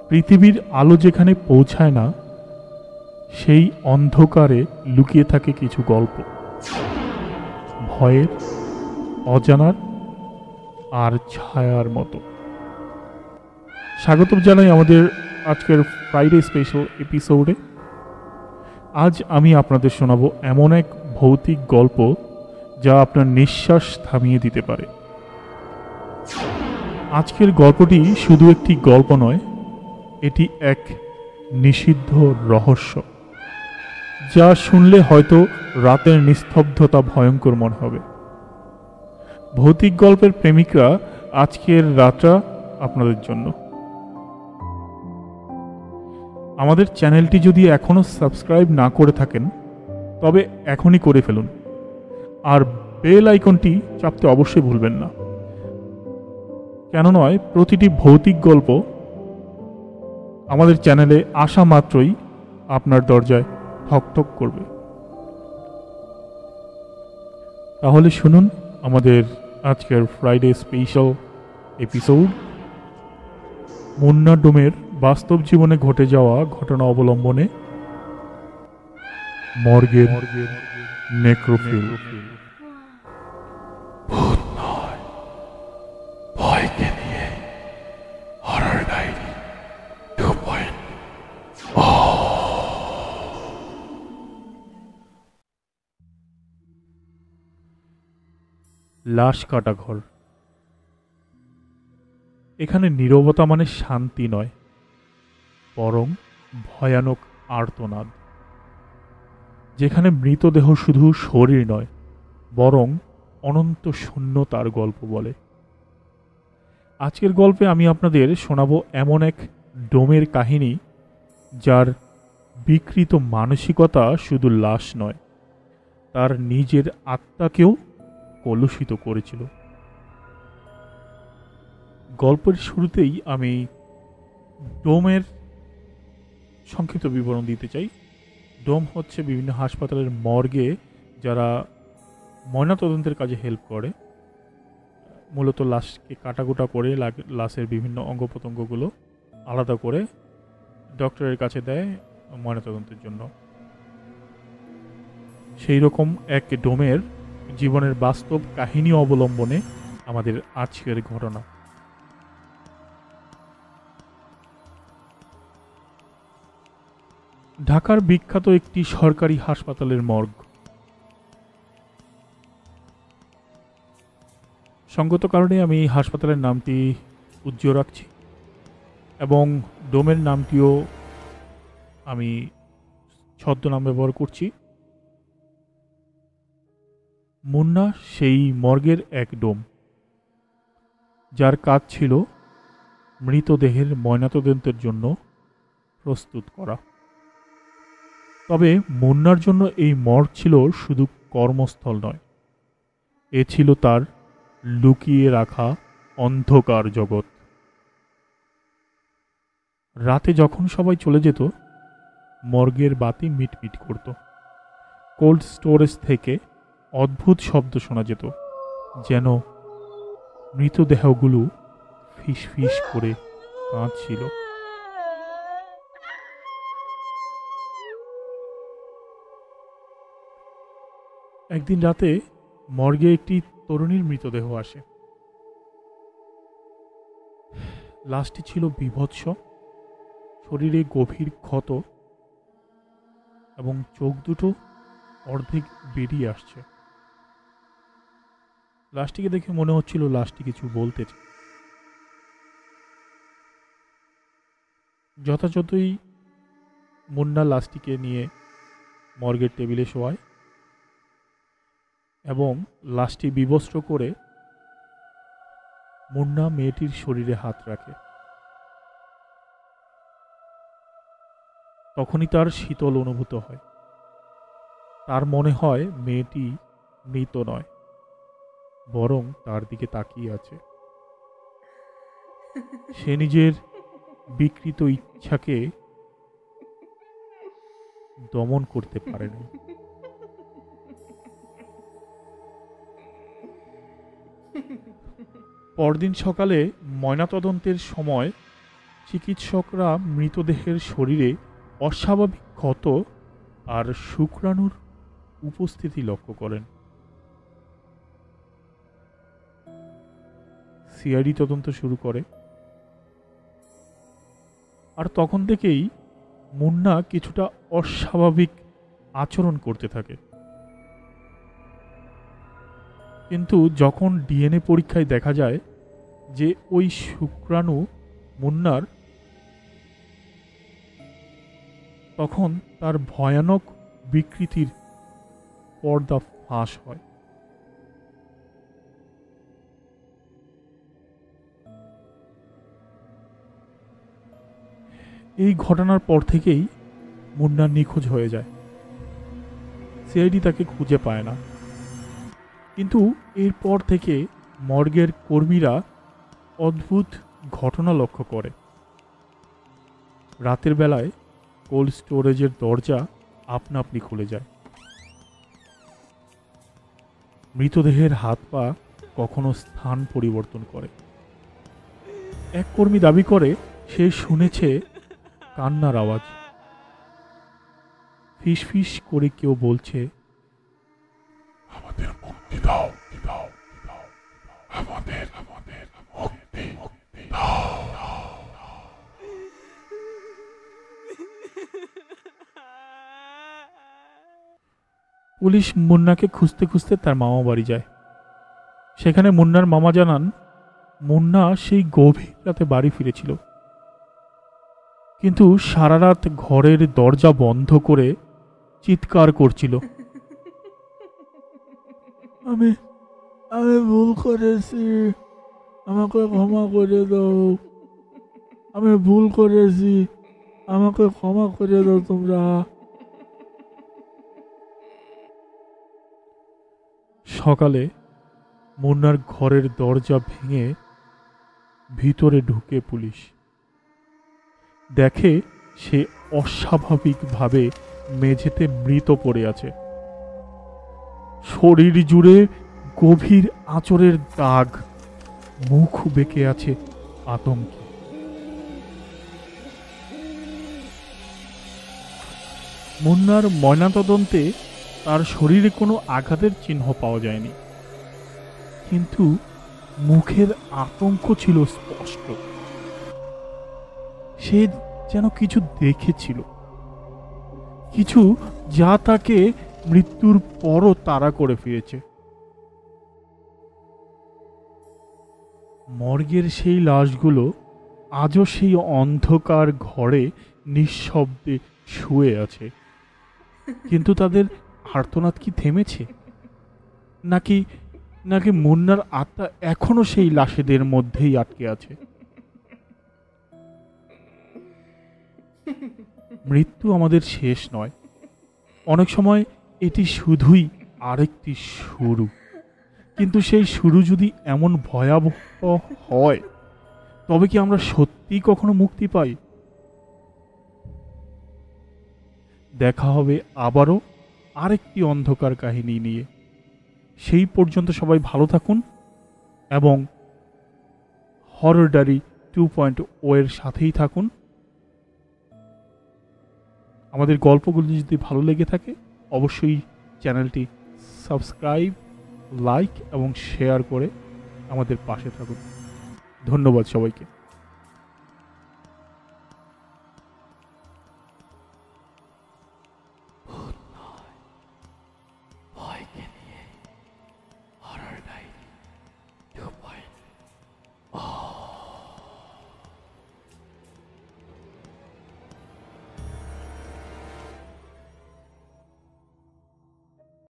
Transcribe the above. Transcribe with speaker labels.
Speaker 1: পৃথিবীর আলো যেখানে পৌঁছায় না, সেই অন্ধকারে লুকিয়ে থাকে কিছু গল্প, ভয়ের, অজানার আর ছায়ার মতো। স্বাগতম জানাই আমাদের আজকের ফ্রাইডে স্পেশাল এপিসোডে। আজ আমি আপনাদের শোনাবো এমন এক ভৌতিক গল্প যা আপনার নিঃশ্বাস থামিয়ে দিতে পারে। আজকের গল্পটি শুধু একটি গল্প নয়, এটি এক নিষিদ্ধ রহস্য, যা শুনলে হয়তো রাতের নিস্তব্ধতা ভয়ঙ্কর মনে হবে। ভৌতিক গল্পের প্রেমিকরা, আজকের রাতটা আপনাদের জন্য। আমাদের চ্যানেলটি যদি এখনও সাবস্ক্রাইব না করে থাকেন, তবে এখনই করে ফেলুন, আর বেল আইকনটি চাপতে অবশ্যই ভুলবেন না। কেন নয়, প্রতিটি ভৌতিক গল্প আমাদের চ্যানেলে আসা মাত্রই আপনার দরজায় ঠকঠক করবে। তাহলে শুনুন আমাদের আজকের ফ্রাইডে স্পেশাল এপিসোড, মুন্না ডোমের বাস্তব জীবনে ঘটে যাওয়া ঘটনা অবলম্বনে মর্গের নেক্রোফিল। ভূত নয়, ভয়কে নিয়ে হরর ডায়েরি 2.0। লাশ কাটা ঘর। এখানে নীরবতা মানে শান্তি নয়, বরং ভয়ানক আর্তনাদ। যেখানে মৃতদেহ শুধু শরীর নয়, বরং অনন্ত শূন্যতার গল্প বলে। আজকের গল্পে আমি আপনাদের শোনাবো এমন এক ডোমের কাহিনী, যার বিকৃত মানসিকতা শুধু লাশ নয়, তার নিজের আত্মাকেও কলুষিত করেছিল। গল্পের শুরুতেই আমি ডোমের সংক্ষিপ্ত বিবরণ দিতে চাই। ডোম হচ্ছে বিভিন্ন হাসপাতালের মর্গে যারা ময়নাতদন্তের কাজে হেল্প করে, মূলত লাশকে কাটাকুটা করে লাশের বিভিন্ন অঙ্গ প্রত্যঙ্গগুলো আলাদা করে ডক্টরের কাছে দেয় ময়নাতদন্তের জন্য। সেই রকম এক ডোমের জীবনের বাস্তব কাহিনী অবলম্বনে আমাদের আজকের ঘটনা। ঢাকার বিখ্যাত একটি সরকারি হাসপাতালের মর্গ। সঙ্গত কারণে আমি এই হাসপাতালের নামটি উজ্জ্বল রাখছি এবং ডোমের নামটিও আমি ছদ্মনাম ব্যবহার করছি। মুন্না সেই মর্গের এক ডোম, যার কাজ ছিল মৃতদেহের ময়নাতদন্তের জন্য প্রস্তুত করা। তবে মুন্নার জন্য এই মর্গ ছিল শুধু কর্মস্থল নয়, এ ছিল তার লুকিয়ে রাখা অন্ধকার জগৎ। রাতে যখন সবাই চলে যেত, মর্গের বাতি মিটমিট করত। কোল্ড স্টোরেজ থেকে অদ্ভুত শব্দ শোনা যেত, যেন মৃতদেহগুলো ফিস ফিস করে কাঁদছিল। একদিন রাতে মর্গে একটি তরুণীর মৃতদেহ আসে। লাশটি ছিল বীভৎস, শরীরে গভীর ক্ষত এবং চোখ দুটো অর্ধেক বেরিয়ে আসছে। লাশটিকে দেখে মনে হচ্ছিল লাশটি কিছু বলতে চায়। যথাযথই মুন্না লাশটিকে নিয়ে মর্গের টেবিলে শোয়ায় এবং লাশটি বিবস্ত্র করে মুন্না মেয়েটির শরীরে হাত রাখে। তখনই তার শীতল অনুভূত হয়। তার মনে হয় মেয়েটি মৃত নয়, বরং তার দিকে তাকিয়ে আছে। সে নিজের বিকৃত ইচ্ছাকে দমন করতে পারেনি। পরদিন সকালে ময়নাতদন্তের সময় চিকিৎসকরা মৃতদেহের শরীরে অস্বাভাবিক ক্ষত আর শুক্রাণুর উপস্থিতি লক্ষ্য করেন। সিআইডি তদন্ত শুরু করে, আর তখন থেকেই মুন্না কিছুটা অস্বাভাবিক আচরণ করতে থাকে। কিন্তু যখন ডিএনএ পরীক্ষায় দেখা যায় যে ওই শুক্রাণু মুন্নার, তখন তার ভয়ানক বিকৃতির পর্দা ফাঁস হয়। এই ঘটনার পর থেকেই মুন্না নিখোঁজ হয়ে যায়। সিআইডি তাকে খুঁজে পায় না। কিন্তু এরপর থেকে মর্গের কর্মীরা অদ্ভুত ঘটনা লক্ষ্য করে। রাতের বেলায় কোল্ড স্টোরেজের দরজা আপনা আপনি খুলে যায়। মৃতদেহের হাত পা কখনো স্থান পরিবর্তন করে। এক কর্মী দাবি করে সে শুনেছে কান্নার আওয়াজ। ফিস ফিস করে কেউ বলছে, আমাদের মুক্তি দাও, আমাদের মুক্তি দাও। পুলিশ মুন্নাকে খুঁজতে খুঁজতে তার মামা বাড়ি যায়। সেখানে মুন্নার মামা জানান মুন্না সেই গভীর রাতে বাড়ি ফিরেছিল, কিন্তু সারা রাত ঘরের দরজা বন্ধ করে চিৎকার করছিল, আমি আমি ভুল করেছি, আমাকে ক্ষমা করে দাও, আমি ভুল করেছি, আমাকে ক্ষমা করে দাও তোমরা। সকালে মুন্নার ঘরের দরজা ভেঙে ভিতরে ঢুকে পুলিশ দেখে সে অস্বাভাবিকভাবে মেঝেতে মৃত পড়ে আছে। শরীর জুড়ে গভীর আঁচড়ের দাগ, মুখ বেঁকে আছে আতঙ্কে। মুন্নার ময়নাতদন্তে তার শরীরে কোনো আঘাতের চিহ্ন পাওয়া যায়নি, কিন্তু মুখের আতঙ্ক ছিল স্পষ্ট। সে যেন কিছু দেখেছিল, কিছু যা তাকে মৃত্যুর পরও তাড়া করে ফিরেছে। মর্গের সেই লাশগুলো আজও সেই অন্ধকার ঘরে নিঃশব্দে শুয়ে আছে। কিন্তু তাদের আর্তনাদ কি থেমেছে, নাকি নাকি মুন্নার আত্মা এখনো সেই লাশেদের মধ্যেই আটকে আছে? মৃত্যু আমাদের শেষ নয়, অনেক সময় এটি শুধুই আরেকটি শুরু। কিন্তু সেই শুরু যদি এমন ভয়াবহ হয়, তবে কি আমরা সত্যি কখনো মুক্তি পাই? দেখা হবে আবারও আরেকটি অন্ধকার কাহিনী নিয়ে। সেই পর্যন্ত সবাই ভালো থাকুন এবং হরর ডায়েরি 2.0 এর সাথেই থাকুন। আমাদের গল্পগুলি যদি ভালো লেগে থাকে অবশ্যই চ্যানেলটি সাবস্ক্রাইব, লাইক এবং শেয়ার করে আমাদের পাশে থাকুন। ধন্যবাদ সবাইকে।